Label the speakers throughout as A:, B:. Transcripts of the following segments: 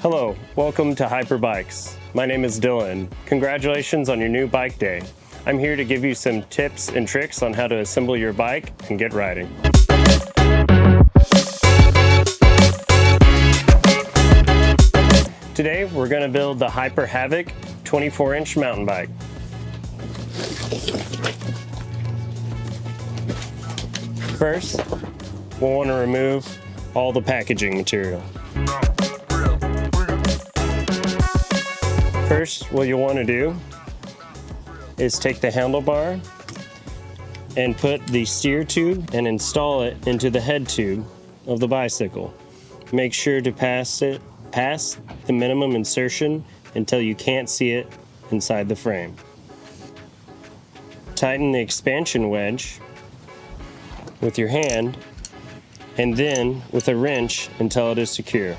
A: Hello, welcome to Hyper Bikes. My name is Dylan. Congratulations on your new bike day. I'm here to give you some tips and tricks on how to assemble your bike and get riding. Today we're going to build the Hyper HAVOC 24-inch mountain bike. First, we'll want to remove all the packaging material. First, what you'll want to do is take the handlebar and put the steer tube and install it into the head tube of the bicycle. Make sure to pass the minimum insertion until you can't see it inside the frame. Tighten the expansion wedge with your hand and then with a wrench until it is secure.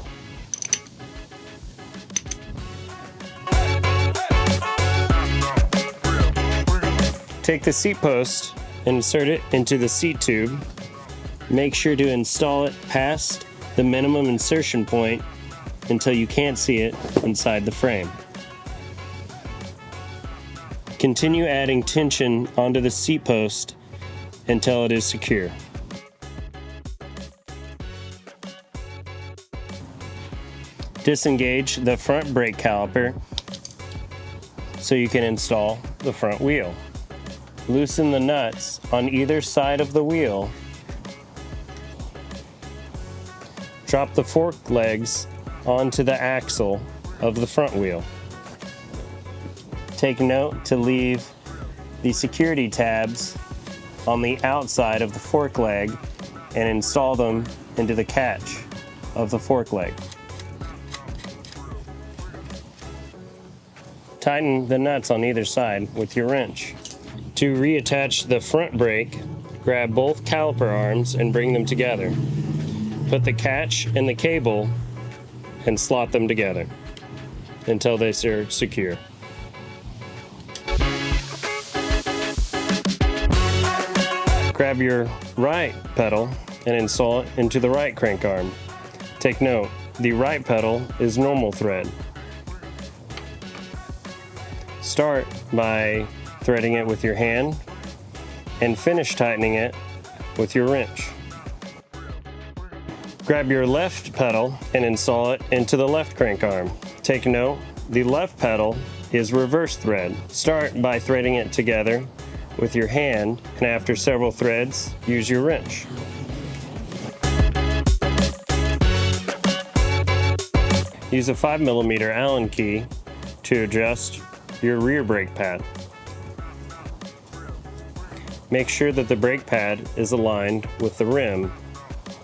A: Take the seat post and insert it into the seat tube. Make sure to install it past the minimum insertion point until you can't see it inside the frame. Continue adding tension onto the seat post until it is secure. Disengage the front brake caliper so you can install the front wheel. Loosen the nuts on either side of the wheel. Drop the fork legs onto the axle of the front wheel. Take note to leave the security tabs on the outside of the fork leg and install them into the catch of the fork leg. Tighten the nuts on either side with your wrench. To reattach the front brake, grab both caliper arms and bring them together. Put the catch and the cable and slot them together until they are secure. Grab your right pedal and install it into the right crank arm. Take note, the right pedal is normal thread. Start by threading it with your hand and finish tightening it with your wrench. Grab your left pedal and install it into the left crank arm. Take note, the left pedal is reverse thread. Start by threading it together with your hand, and after several threads, use your wrench. Use a 5mm Allen key to adjust your rear brake pad. Make sure that the brake pad is aligned with the rim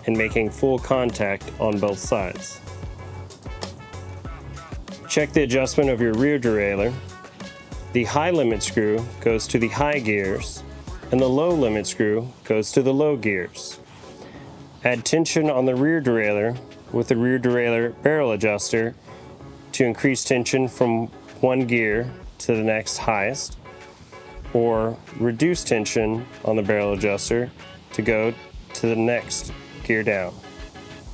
A: and making full contact on both sides. Check the adjustment of your rear derailleur. The high limit screw goes to the high gears and the low limit screw goes to the low gears. Add tension on the rear derailleur with the rear derailleur barrel adjuster to increase tension from one gear to the next highest, or reduce tension on the barrel adjuster to go to the next gear down.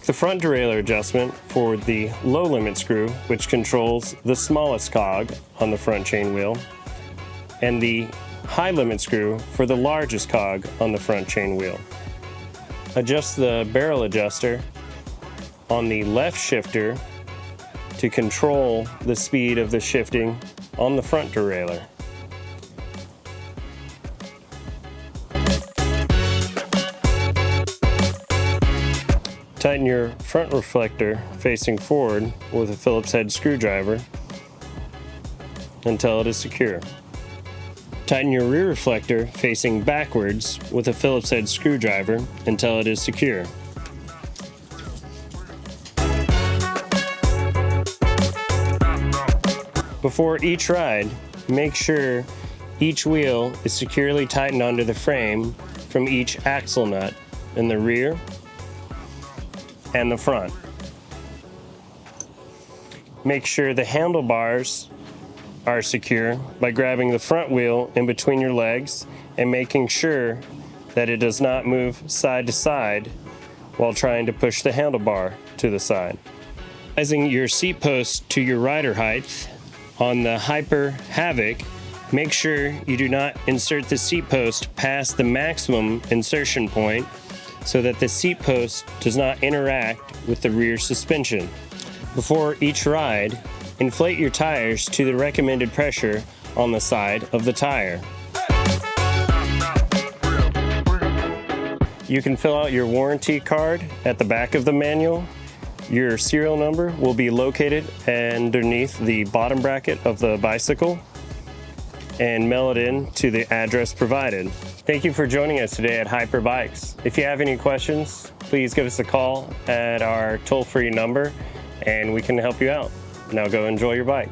A: The front derailleur adjustment for the low limit screw, which controls the smallest cog on the front chain wheel, and the high limit screw for the largest cog on the front chain wheel. Adjust the barrel adjuster on the left shifter to control the speed of the shifting on the front derailleur. Tighten your front reflector facing forward with a Phillips head screwdriver until it is secure. Tighten your rear reflector facing backwards with a Phillips head screwdriver until it is secure. Before each ride, make sure each wheel is securely tightened onto the frame from each axle nut in the rear and the front. Make sure the handlebars are secure by grabbing the front wheel in between your legs and making sure that it does not move side to side while trying to push the handlebar to the side. Sizing your seat post to your rider height on the Hyper HAVOC, make sure you do not insert the seat post past the maximum insertion point so that the seat post does not interact with the rear suspension. Before each ride, inflate your tires to the recommended pressure on the side of the tire. You can fill out your warranty card at the back of the manual. Your serial number will be located underneath the bottom bracket of the bicycle and mail it in to the address provided. Thank you for joining us today at Hyper Bikes. If you have any questions, please give us a call at our toll-free number and we can help you out. Now go enjoy your bike.